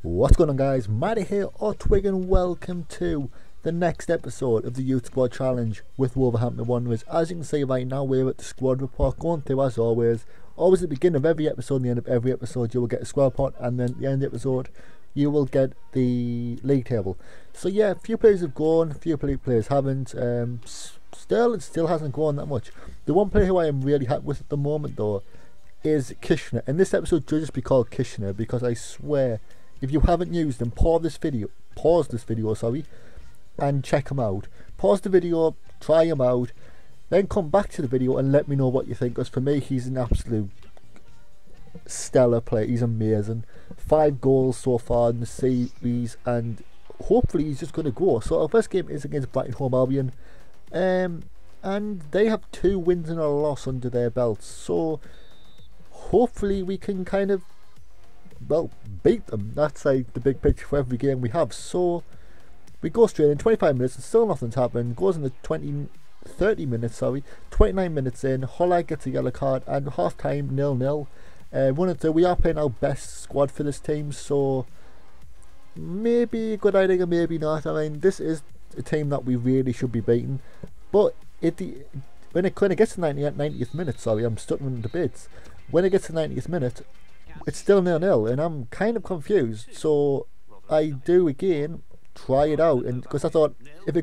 What's going on, guys? Matty here, or Twigg, and welcome to the next episode of the Youth Squad Challenge with Wolverhampton Wanderers. As you can see right now, we're at the squad report, going through as always at the beginning of every episode and the end of every episode you will get a squad report, and then at the end of the episode you will get the league table. So yeah, a few players have gone, a few players haven't. Sterling still hasn't gone that much. The one player who I am really happy with at the moment though is Kishner, and this episode should just be called Kishner because I swear, if you haven't used him, pause this video, and check him out. Pause the video, try him out, then come back to the video and let me know what you think, because for me he's an absolute stellar player. He's amazing. 5 goals so far in the series, and hopefully he's just going to go. So our first game is against Brighton Home Albion, and they have 2 wins and a loss under their belts, so hopefully we can kind of, well, beat them. That's like the big picture for every game we have. So we go straight in, 25 minutes and still nothing's happened. Goes in the 29 minutes in, Holla gets a yellow card, and half time 0-0. 1-2. We are playing our best squad for this team, so maybe a good idea, maybe not. I mean, this is a team that we really should be beating, but when it kind of gets to 90th minute, I'm stuck in the bits. When it gets to 90th minute, it's still 0-0, and I'm kind of confused. So I do again try it out, and because I thought if we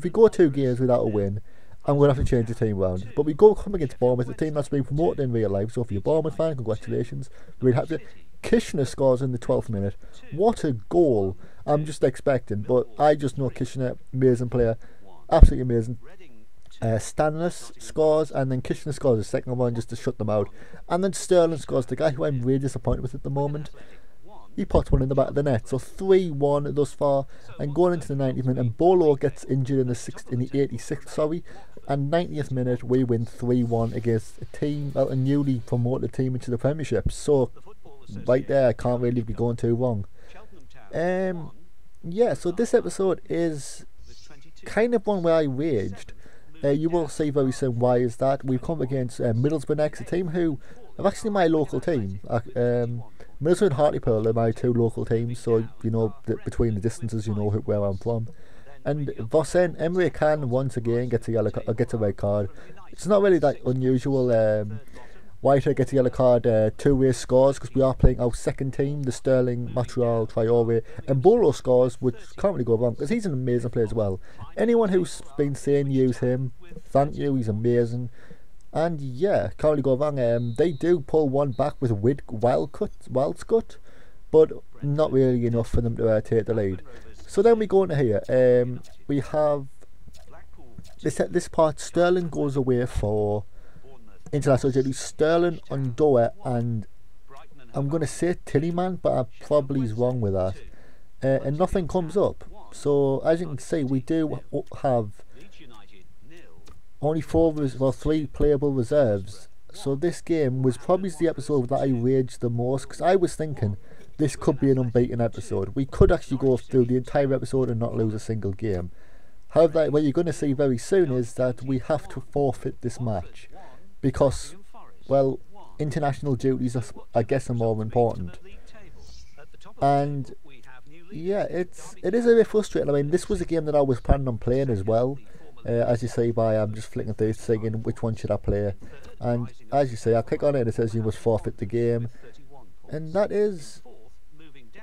go 2 games without a win, I'm gonna have to change the team around. But we come against Bournemouth, a team that's been promoted in real life. So if you're a Bournemouth fan, congratulations. Really happy. Kishner scores in the 12th minute. What a goal! I'm just expecting, but I just know Kishner, amazing player, absolutely amazing. Stanless scores, and then Kishner scores a second one just to shut them out, and then Sterling scores, the guy who I'm really disappointed with at the moment. He pots one in the back of the net, so 3-1 thus far, and going into the 90th minute, and Bolo gets injured in the 86th, and 90th minute we win 3-1 against a team, well, a newly promoted team into the Premiership. So right there, I can't really be going too wrong. Yeah, so this episode is kind of one where I raged. You will see very soon why is that. We've come against Middlesbrough next, a team who are actually my local team. Middlesbrough and Hartlepool are my 2 local teams, so you know between the distances, you know where I'm from. And Vossen, Emre Can once again gets a red card. It's not really that unusual. Whitehead gets a yellow card, 2-way scores because we are playing our second team, the Sterling, Material, Traore, and Bolo scores, which can't really go wrong because he's an amazing player as well. Anyone who's been saying use him, thank you, he's amazing. And yeah, can't really go wrong. They do pull one back with a Wildcut, but not really enough for them to take the lead. So then we go into here. We have this part. Sterling goes away for international duty. Sterling, Ondoa, and I'm going to say Tillyman, but I probably is wrong with that. And nothing comes up. So as you can see, we do have only 3 playable reserves. So this game was probably the episode that I raged the most, because I was thinking this could be an unbeaten episode. We could actually go through the entire episode and not lose a single game. However, what you're going to see very soon is that we have to forfeit this match, because, well, international duties I guess are more important. And yeah, it is a bit frustrating. I mean, this was a game that I was planning on playing as well. As you see I'm just flicking through thinking which one should I play, and as you see I click on it and it says you must forfeit the game, and that is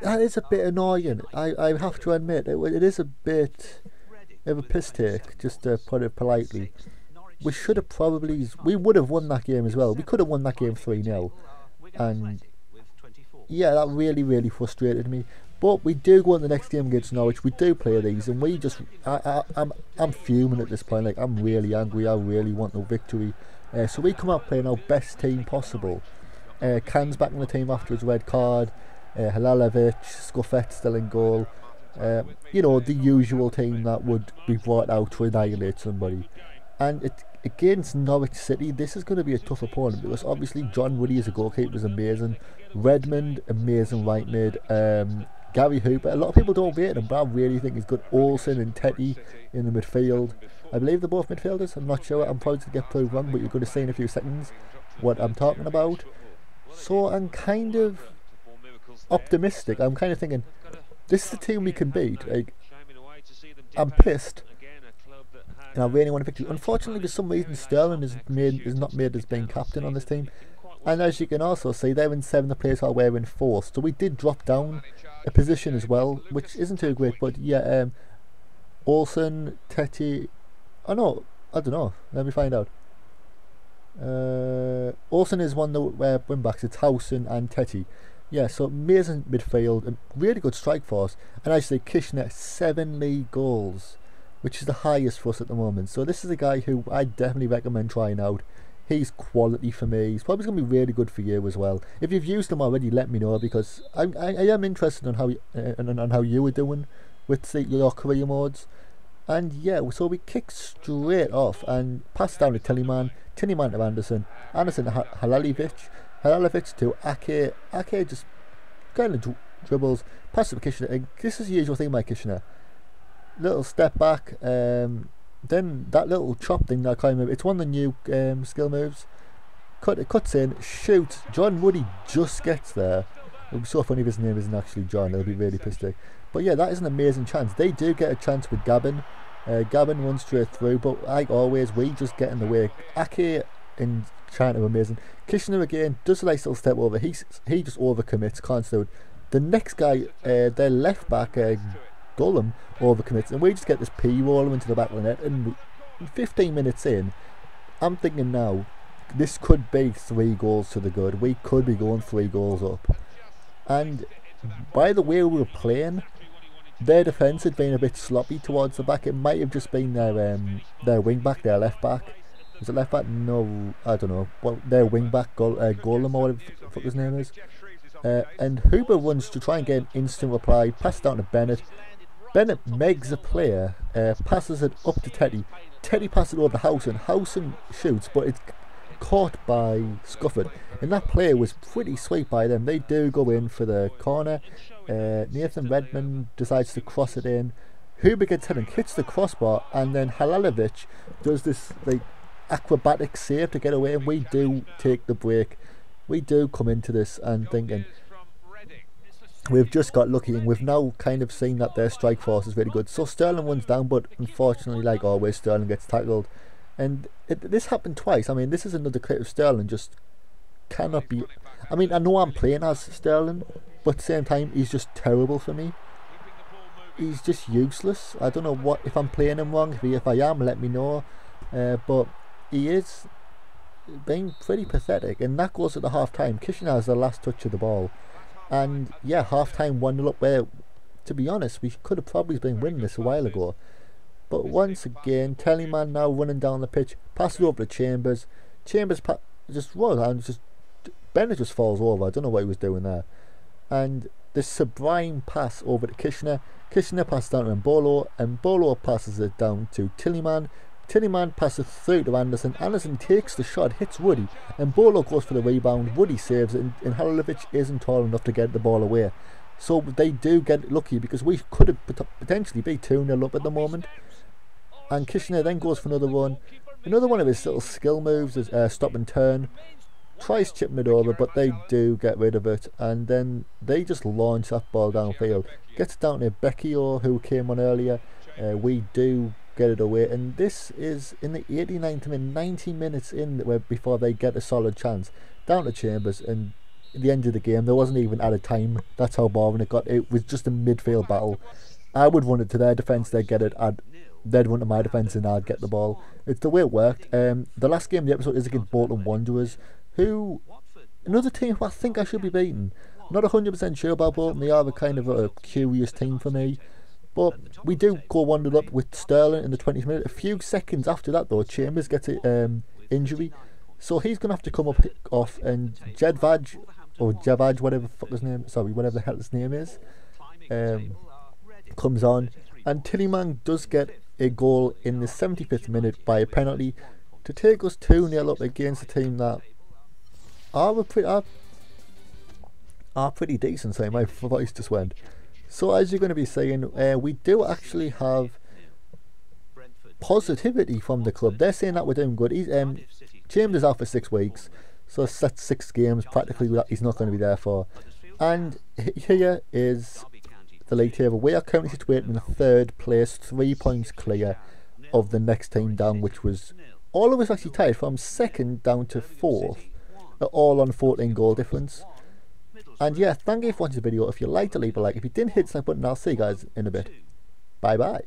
a bit annoying. I have to admit it is a bit of a piss take, just to put it politely. We would have won that game as well. We could have won that game 3-0, and yeah, that really frustrated me. But we do go on the next game against Norwich. We do play these, and we just I'm fuming at this point. Like, I'm really angry. I really want no victory. So we come out playing our best team possible. Can's back in the team after his red card. Halalovic, Scuffet still in goal. You know, the usual team that would be brought out to annihilate somebody. And against Norwich City, this is going to be a tough opponent, because obviously John Woody as a goalkeeper is amazing. Redmond, amazing right mid. Gary Hooper, a lot of people don't rate him, but I really think he's good. Olsen and Teddy in the midfield. I believe they're both midfielders. I'm not sure. I'm probably going to get proved wrong, but you're going to see in a few seconds what I'm talking about. So I'm kind of optimistic. I'm kind of thinking, this is the team we can beat. Like, I'm pissed, and I really want to pick you. Unfortunately, for some reason, Sterling is not made as being captain on this team. And as you can also see, they're in 7th place while we're in 4th. So we did drop down a position as well, which isn't too great. But yeah, Olsen, Tetty. Oh no, I don't know. Let me find out. Olsen is one of the wing backs. It's Housen and Tetty. Yeah, so amazing midfield and really good strike force. And as you say, Kishner, 7 league goals, which is the highest for us at the moment. So this is a guy who I definitely recommend trying out. He's quality for me. He's probably going to be really good for you as well. If you've used him already, let me know, because I am interested in how you were doing with your career modes. And yeah, so we kick straight off and pass down to Tillman to Anderson to Halalovic to Ake. Ake just kind of dribbles, passes to Kishner. And this is the usual thing by Kishner. Little step back, then that little chop thing that I can't remember, it's one of the new skill moves. It cuts in, shoots. John Woody just gets there. It would be so funny if his name isn't actually John. It'll be really pissed. But yeah, that is an amazing chance. They do get a chance with Gavin. Gavin runs straight through, but like always, we just get in the way. Ake in China, amazing. Kishner again does a nice little step over. He just overcommits, can't do it. The next guy, their left back, Gullum, overcommits, and we just get this P-roller into the back of the net. And 15 minutes in, I'm thinking now, this could be 3 goals to the good. We could be going 3 goals up. And by the way we were playing, their defence had been a bit sloppy towards the back. It might have just been their wing back, their left back. Was it left back? No, I don't know. Well, their wing back, Golem or whatever the fuck his name is. And Huber runs to try and get an instant reply. Pass down to Bennett. Bennett megs a player, passes it up to Teddy. Teddy passes it over to Housen. Housen shoots, but it's caught by Scufford. And that player was pretty sweet by them. They do go in for the corner. Nathan Redmond decides to cross it in. Huber gets hit and hits the crossbar, and then Halalovic does this like acrobatic save to get away, and we do take the break. We do come into this and thinking, we've just got lucky, and we've now kind of seen that their strike force is really good. So Sterling runs down, but unfortunately, like always, Sterling gets tackled. And this happened twice. I mean, this is another clip of Sterling just cannot be... I mean, I know I'm playing as Sterling, but at the same time, he's just terrible for me. He's just useless. I don't know what if I'm playing him wrong. If I am, let me know. But he is being pretty pathetic, and that goes at the half-time. Kitchener has the last touch of the ball. And yeah, half-time 1-0 up, where, to be honest, we could have probably been winning this a while ago. But once again, Tellyman now running down the pitch, passes over to Chambers. Chambers just rolls and Bennett just falls over. I don't know what he was doing there. And this sublime pass over to Kishner. Kishner passes down to Mbolo, and Mbolo passes it down to Tillyman. Tillyman passes through to Anderson. Anderson takes the shot, hits Woody, and Mbolo goes for the rebound. Woody saves it, and Halalovic isn't tall enough to get the ball away. So they do get lucky, because we could have potentially be 2-0 up at the moment. And Kishner then goes for another one. Another one of his little skill moves is stop and turn. Tries chipping it over, but they do get rid of it, and then they just launch that ball downfield. Gets down to Becchio, who came on earlier. We do get it away, and this is in the 89th minute, 90 minutes in before they get a solid chance. Down to Chambers, and at the end of the game, there wasn't even added time. That's how boring it got. It was just a midfield battle. I would run it to their defence, they'd get it. They'd run to my defence, and I'd get the ball. It's the way it worked. The last game of the episode is against Bolton Wanderers, who, another team who I think I should be beating. Not 100% sure about Bolton. They are a kind of a curious team for me. But we do go 1-0 up with Sterling in the 20th minute. A few seconds after that, though, Chambers gets an injury. So he's going to have to come off, and Jedvaj, or Javaj, whatever the hell his name is, comes on. And Tillyman does get a goal in the 75th minute by a penalty to take us 2-0 up against a team that are pretty decent. Sorry, my voice just went. So as you're going to be saying, we do actually have positivity from the club. They're saying that we're doing good. James is out for 6 weeks, so that's 6 games practically that he's not going to be there for. And here is the league table. We are currently situated in 3rd place, 3 points clear of the next team down, which was all of us actually tied from 2nd down to 4th, all on 14 goal difference. And yeah, thank you for watching the video. If you liked it, leave a like. If you didn't, hit the like button. I'll see you guys in a bit. Bye bye.